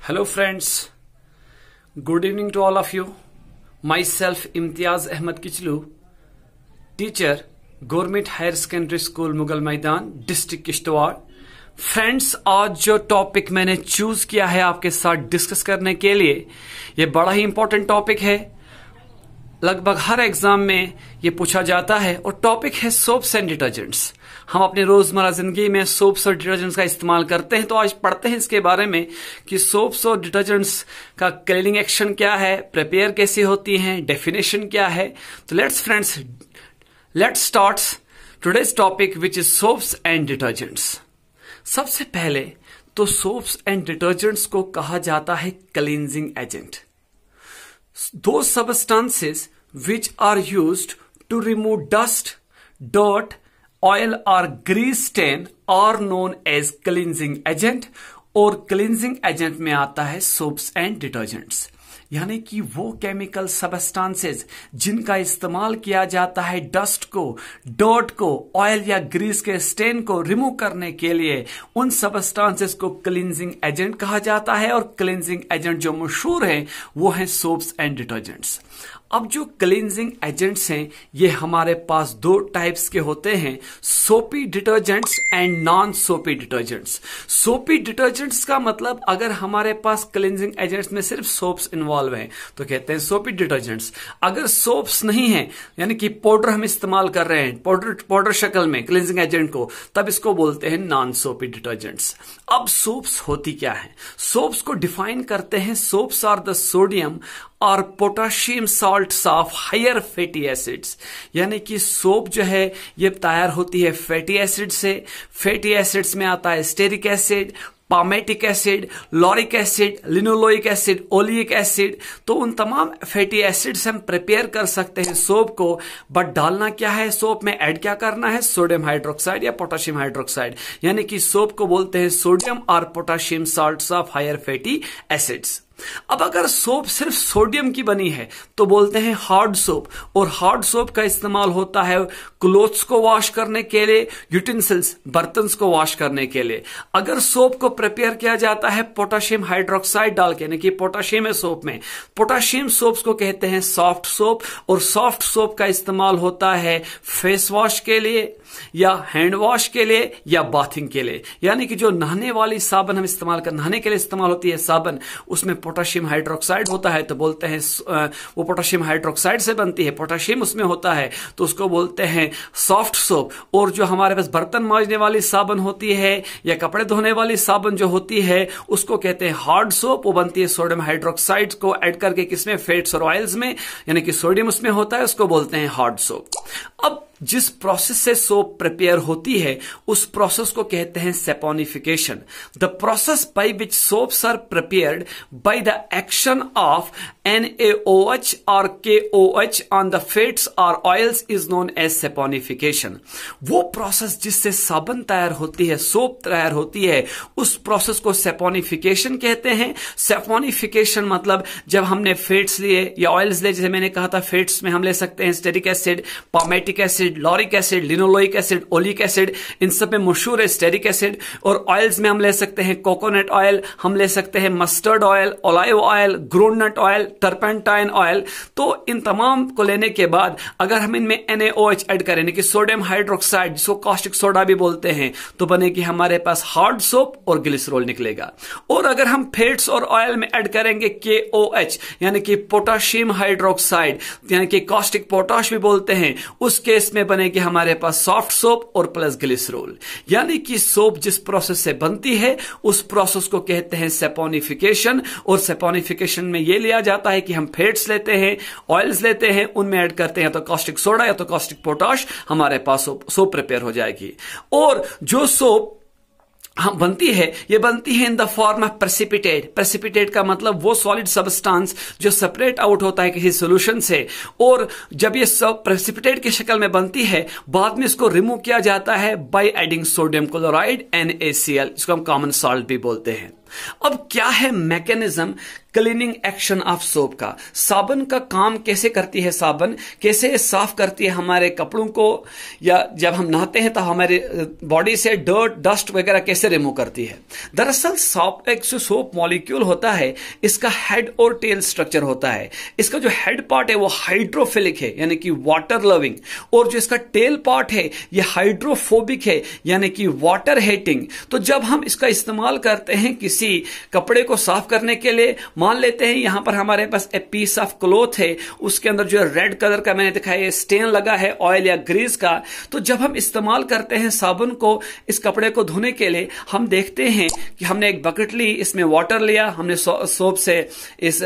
Hello friends, good evening to all of you. Myself Imtiaz Ahmed Kichlu, teacher, Government Higher Secondary School Mughal मैदान, district Kishtwar. Friends, आज जो topic मैंने choose किया है आपके साथ डिस्कस करने के लिए, ये बड़ा ही इंपॉर्टेंट टॉपिक है। लगभग हर एग्जाम में ये पूछा जाता है और टॉपिक है सोप्स एंड डिटर्जेंट्स। हम अपने रोजमर्रा जिंदगी में सोप्स और डिटर्जेंट्स का इस्तेमाल करते हैं, तो आज पढ़ते हैं इसके बारे में कि सोप्स और डिटर्जेंट्स का क्लीनिंग एक्शन क्या है, प्रिपेयर कैसे होती हैं, डेफिनेशन क्या है। तो let's start today's topic which is soaps and detergents. सबसे पहले तो सोप्स एंड डिटर्जेंट्स को कहा जाता है cleansing agent. Those substances which are used to remove dust, dirt, oil or grease stain are known as cleansing agent, और cleansing agent में आता है soaps and detergents, यानी कि वो केमिकल सबस्टांसेस जिनका इस्तेमाल किया जाता है डस्ट को, डर्ट को, ऑयल या ग्रीस के स्टेन को रिमूव करने के लिए, उन सबस्टांसेस को क्लींजिंग एजेंट कहा जाता है। और क्लींजिंग एजेंट जो मशहूर है वो है सोप्स एंड डिटर्जेंट्स। अब जो क्लींजिंग एजेंट्स हैं ये हमारे पास दो टाइप्स के होते हैं, सोपी डिटर्जेंट्स एंड नॉन सोपी डिटर्जेंट्स। सोपी डिटर्जेंट्स का मतलब अगर हमारे पास क्लींजिंग एजेंट्स में सिर्फ सोप्स इन्वॉल्व हैं तो कहते हैं सोपी डिटर्जेंट्स। अगर सोप्स नहीं है, यानी कि पाउडर हम इस्तेमाल कर रहे हैं पाउडर शक्ल में क्लींजिंग एजेंट को, तब इसको बोलते हैं नॉन सोपी डिटर्जेंट्स। अब सोप्स होती क्या है? सोप्स को डिफाइन करते हैं, सोप्स आर द सोडियम और potassium salts of higher fatty acids, यानी कि सोप जो है ये तैयार होती है फैटी एसिड से। फैटी एसिड्स में आता है stearic acid, palmitic acid, lauric acid, linoleic acid, oleic acid. तो उन तमाम फैटी एसिड से हम प्रिपेयर कर सकते हैं सोप को। बट डालना क्या है सोप में, ऐड क्या करना है, सोडियम हाइड्रोक्साइड या पोटाशियम हाइड्रोक्साइड, यानी कि सोप को बोलते हैं सोडियम और potassium salts of higher fatty acids. अब अगर सोप सिर्फ सोडियम की बनी है तो बोलते हैं हार्ड सोप, और हार्ड सोप का इस्तेमाल होता है क्लोथ्स को वॉश करने के लिए, यूटेंसिल्स बर्तन को वॉश करने के लिए। अगर सोप को प्रिपेयर किया जाता है पोटाशियम हाइड्रोक्साइड डाल के, यानी कि पोटाशियम है सोप में, पोटाशियम सोप्स को कहते हैं सॉफ्ट सोप, और सॉफ्ट सोप का इस्तेमाल होता है फेस वॉश के लिए या हैंड वॉश के लिए या बाथिंग के लिए, यानी कि जो नहाने वाली साबन हम इस्तेमाल कर, नहाने के लिए इस्तेमाल होती है साबन, उसमें पोटाशियम हाइड्रोक्साइड होता है तो बोलते हैं वो पोटाशियम हाइड्रोक्साइड से बनती है, पोटाशियम उसमें होता है तो उसको बोलते हैं सॉफ्ट सोप। और जो हमारे पास बर्तन मांजने वाली साबन होती है या कपड़े धोने वाली साबन जो होती है उसको कहते हैं हार्ड सोप। वो बनती है सोडियम हाइड्रोक्साइड को ऐड करके, किसमें, फैट्स और ऑयल्स में, यानी कि सोडियम उसमें होता है, उसको बोलते हैं हार्ड सोप। अब जिस प्रोसेस से सोप प्रिपेयर होती है उस प्रोसेस को कहते हैं saponification. The process by which soaps are prepared by the action of NaOH और KOH ऑन द फैट्स और oils is known as saponification. वो प्रोसेस जिससे साबन तैयार होती है, सोप तैयार होती है, उस प्रोसेस को सेपोनिफिकेशन कहते हैं। सेपोनिफिकेशन मतलब जब हमने फैट्स लिए या ऑयल्स लिए, जैसे मैंने कहा था फैट्स में हम ले सकते हैं stearic acid, palmitic acid, lauric acid, linoleic acid, oleic acid, इन सब में मशहूर है स्टेरिक एसिड। और ऑयल्स में हम ले सकते हैं कोकोनट ऑयल, हम ले सकते हैं mustard oil, olive oil, groundnut oil, turpentine oil. तो इन तमाम को लेने के बाद अगर हम इनमें NaOH ऐड करें कि सोडियम हाइड्रोक्साइड, जिसको कॉस्टिक सोडा भी बोलते हैं, तो बनेगी हमारे पास हार्ड सोप और ग्लिसरॉल निकलेगा। और अगर हम फैट्स और ऑयल में ऐड करेंगे KOH, यानी कि पोटाशियम हाइड्रोक्साइड, यानी कि कॉस्टिक पोटाश भी बोलते हैं, उस केस में बनेगी हमारे पास सॉफ्ट सोप और प्लस ग्लिसरॉल। यानी कि सोप जिस प्रोसेस से बनती है उस प्रोसेस को कहते हैं सेपोनिफिकेशन। और सेपोनिफिकेशन में यह लिया जाता है कि हम फैट्स लेते हैं, ऑयल्स लेते हैं, उनमें ऐड करते हैं तो कॉस्टिक सोडा या तो कॉस्टिक पोटाश, हमारे पास सोप प्रिपेयर हो जाएगी। और जो सोप बनती है ये बनती है in the form of precipitate. Precipitate का मतलब वो सॉलिड सबस्टांस जो सेपरेट आउट होता है किसी सॉल्यूशन से, और जब ये सब प्रेसिपिटेट की शक्ल में बनती है बाद में इसको रिमूव किया जाता है by adding sodium chloride NaCl, जिसको हम कॉमन सॉल्ट भी बोलते हैं। अब क्या है mechanism cleaning action of soap का? साबुन का काम कैसे करती है? साबुन कैसे साफ करती है हमारे कपड़ों को, या जब हम नहाते हैं तो हमारे बॉडी से डर्ट डस्ट वगैरह कैसे रिमूव करती है? दरअसल एक जो सोप मॉलिक्यूल होता है, इसका हेड और टेल स्ट्रक्चर होता है। इसका जो हेड पार्ट है वो हाइड्रोफिलिक है, यानी कि वाटर लविंग, और जो इसका टेल पार्ट है ये हाइड्रोफोबिक है, यानी कि वाटर हेटिंग। तो जब हम इसका इस्तेमाल करते हैं किसी कपड़े को साफ करने के लिए, मान लेते हैं यहां पर हमारे पास ए पीस ऑफ क्लॉथ है, उसके अंदर जो रेड कलर का मैंने दिखाया स्टेन लगा है ऑयल या ग्रीस का, तो जब हम इस्तेमाल करते हैं साबुन को इस कपड़े को धोने के लिए, हम देखते हैं कि हमने एक बकेट ली, इसमें वाटर लिया, हमने सोप से इस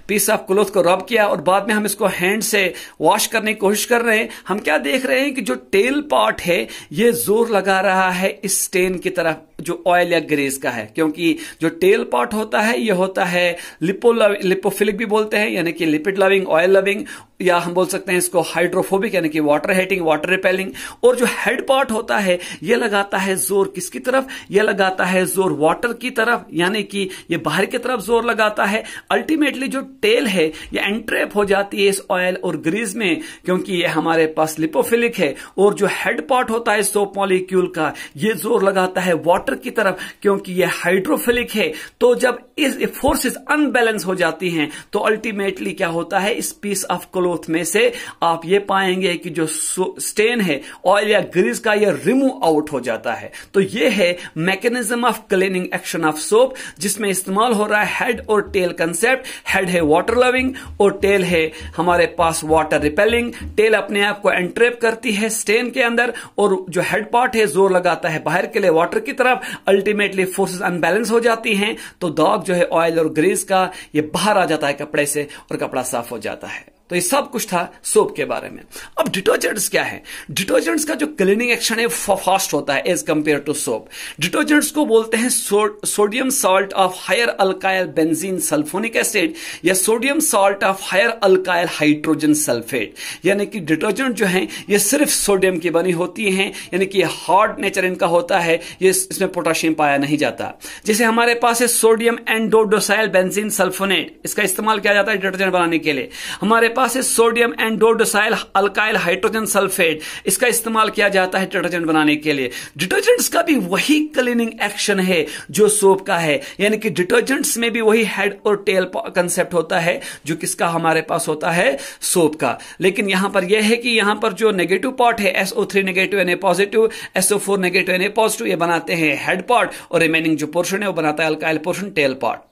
पीस ऑफ क्लॉथ को रब किया और बाद में हम इसको हैंड से वॉश करने की कोशिश कर रहे हैं। हम क्या देख रहे हैं कि जो टेल पार्ट है ये जोर लगा रहा है इस स्टेन की तरफ जो ऑयल या ग्रीस का है, क्योंकि जो टेल पार्ट होता है ये होता है लिपोफिलिक भी बोलते हैं, यानी कि लिपिड लविंग, ऑयल लविंग, या हम बोल सकते हैं इसको हाइड्रोफोबिक, यानी कि वाटर हेटिंग, वाटर रिपेलिंग। और जो हेड पार्ट होता है ये लगाता है जोर किसकी तरफ? ये लगाता है जोर वाटर की तरफ, यानी कि ये बाहर की तरफ जोर लगाता है। अल्टीमेटली जो टेल है ये एंट्रैप हो जाती है इस ऑयल और ग्रीस में, क्योंकि ये हमारे पास लिपोफिलिक है। और जो हेड पार्ट होता है सोप मॉलिक्यूल का ये जोर लगाता है वाटर की तरफ, क्योंकि ये हाइड्रोफिलिक है। तो जब इस फोर्सेस अनबैलेंस हो जाती हैं तो अल्टीमेटली क्या होता है, इस पीस ऑफ क्लॉथ में से आप ये पाएंगे कि जो स्टेन है ऑयल या ग्रीस का ये रिमूव आउट हो जाता है। तो ये है mechanism of cleaning action of soap, जिसमें इस्तेमाल हो रहा है हेड और टेल कंसेप्ट। हेड है वाटर लविंग और टेल है हमारे पास वाटर रिपेलिंग। टेल अपने आप को एंट्रैप करती है स्टेन के अंदर, और जो हेड पार्ट है जोर लगाता है बाहर के लिए वाटर की तरफ। अल्टीमेटली फोर्सेस अनबैलेंस हो जाती हैं तो दाग जो है ऑयल और ग्रीस का ये बाहर आ जाता है कपड़े से और कपड़ा साफ हो जाता है। तो ये सब कुछ था सोप के बारे में। अब डिटर्जेंट्स क्या है? डिटर्जेंट्स का जो क्लीनिंग एक्शन है फास्ट होता है as compared to soap. Detergents को बोलते हैं sodium salt of higher alkyl benzene sulphonic acid या sodium salt of higher alkyl hydrogen sulphate. यानी कि डिटर्जेंट जो है ये सिर्फ सोडियम की बनी होती हैं, यानी कि हार्ड नेचर इनका होता है, ये इसमें पोटाशियम पाया नहीं जाता। जैसे हमारे पास है सोडियम एंडोडोसाइल बेंजीन सल्फोनेट, इसका इस्तेमाल किया जाता है डिटर्जेंट बनाने के लिए। हमारे पास है सोडियम एंडोडोसाइल अल्काइल हाइड्रोजन सल्फेट, इसका इस्तेमाल किया जाता है डिटर्जेंट बनाने के लिए। डिटर्जेंट्स का भी वही क्लीनिंग एक्शन है जो सोप का है, यानी कि डिटर्जेंट्स में भी वही हेड और टेल कंसेप्ट होता है जो किसका हमारे पास होता है, सोप का। लेकिन यहां पर यह है कि यहां पर जो नेगेटिव पार्ट है SO3 negative Na positive, SO4 negative Na positive, ये बनाते हैं हेड पार्ट, और रिमेनिंग जो पोर्शन है वो बनाता है अल्काइल पोर्शन, टेल पार्ट।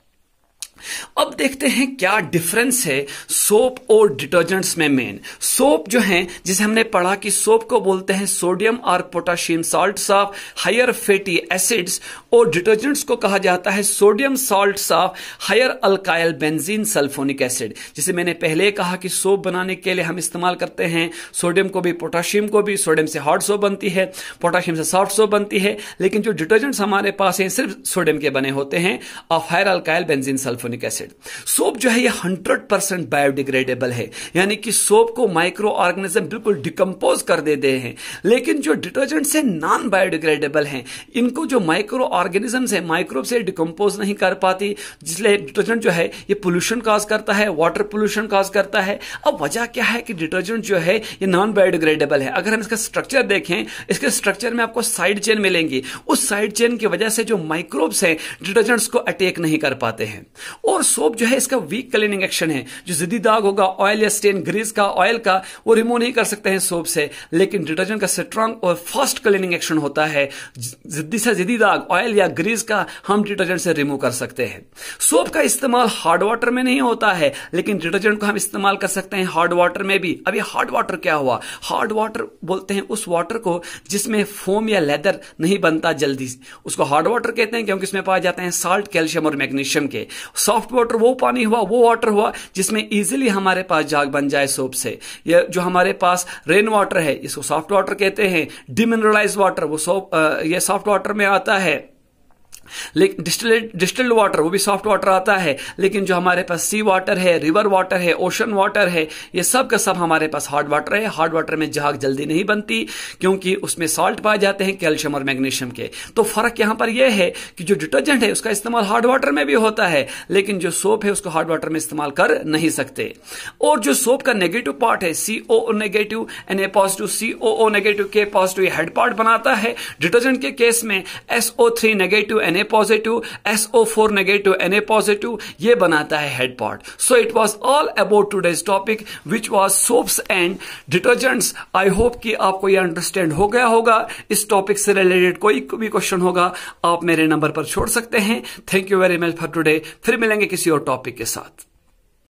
अब देखते हैं क्या डिफरेंस है सोप और डिटर्जेंट्स में। मेन सोप जो है, जिसे हमने पढ़ा कि सोप को बोलते हैं सोडियम और potassium salts of higher fatty acids, और डिटर्जेंट्स को कहा जाता है sodium salts of higher alkyl benzene sulphonic acid. जिसे मैंने पहले कहा कि सोप बनाने के लिए हम इस्तेमाल करते हैं सोडियम को भी पोटाशियम को भी। सोडियम से हार्ड सोप बनती है, पोटाशियम से सॉफ्ट सोप बनती है, लेकिन जो डिटर्जेंट्स हमारे पास हैं सिर्फ सोडियम के बने होते हैं of higher alkyl benzene sulphonic acid. Soap जो है ये 100% बायोडिग्रेडेबल है, यानी कि सोप को माइक्रो ऑर्गेनिज्म बिल्कुल डिकम्पोज कर देते हैं। लेकिन जो डिटर्जेंट से नॉन बायोडिग्रेडेबल हैं, इनको जो माइक्रो ऑर्गेनिजम्स है माइक्रोब से डिकम्पोज नहीं कर पाती, जिसलिए डिटर्जेंट जो है ये पोल्यूशन कॉज करता है, वाटर पोल्यूशन कॉज करता है। अब वजह क्या है कि डिटर्जेंट जो है ये नॉन बायोडिग्रेडेबल है। अगर हम इसका स्ट्रक्चर देखें, इसके स्ट्रक्चर में आपको साइड चेन मिलेंगी, उस साइड चेन की वजह से जो माइक्रोब्स हैं डिटर्जेंट्स को अटैक नहीं कर पाते हैं। और सोप जो है इसका वीक क्लीनिंग एक्शन है, जो जिद्दी दाग होगा ऑयल या स्टेन ग्रीस का, ऑयल का, वो रिमूव नहीं कर सकते हैं सोप से। लेकिन डिटर्जेंट का स्ट्रांग और फास्ट क्लीनिंग एक्शन होता है, जिद्दी से जिद्दी दाग ऑयल या ग्रीस का हम डिटर्जेंट से रिमूव कर सकते हैं। सोप का इस्तेमाल हार्ड वाटर में नहीं होता है, लेकिन डिटर्जेंट को हम इस्तेमाल कर सकते हैं हार्ड वाटर में भी। अभी हार्ड वाटर क्या हुआ? हार्ड वाटर बोलते हैं उस वाटर को जिसमें फोम या लेदर नहीं बनता जल्दी, उसको हार्ड वाटर कहते हैं, क्योंकि इसमें पाए जाते हैं साल्ट, कैल्शियम और मैग्नीशियम के। सॉफ्ट वाटर वो पानी हुआ, वो वाटर हुआ जिसमें इजीली हमारे पास जाग बन जाए सोप से। ये जो हमारे पास रेन वाटर है इसको सॉफ्ट वाटर कहते हैं। डिमिनरलाइज्ड वाटर वो ये सॉफ्ट वाटर में आता है। लेकिन डिस्टिल्ड वाटर वो भी सॉफ्ट वाटर आता है, लेकिन जो हमारे पास सी वाटर है, रिवर वाटर है, ओशन वाटर है, ये सब का सब हमारे पास हार्ड वाटर है। हार्ड वाटर में झाग जल्दी नहीं बनती क्योंकि उसमें सॉल्ट पाए जाते हैं, कैल्शियम और मैग्नीशियम के। तो फर्क यहां पर यह है कि जो डिटर्जेंट है उसका इस्तेमाल हार्ड वाटर में भी होता है, लेकिन जो सोप है उसको हार्ड वाटर में इस्तेमाल कर नहीं सकते। और जो सोप का नेगेटिव पार्ट है COO negative Na positive COO negative K positive head part बनाता है। डिटर्जेंट के केस में SO3 negative Na positive SO4 negative Na positive ये बनाता है head part. So it was all about today's topic which was soaps and detergents. I hope कि आपको ये अंडरस्टैंड हो गया होगा। इस टॉपिक से रिलेटेड कोई भी क्वेश्चन होगा आप मेरे नंबर पर छोड़ सकते हैं। Thank you very much for today. फिर मिलेंगे किसी और टॉपिक के साथ।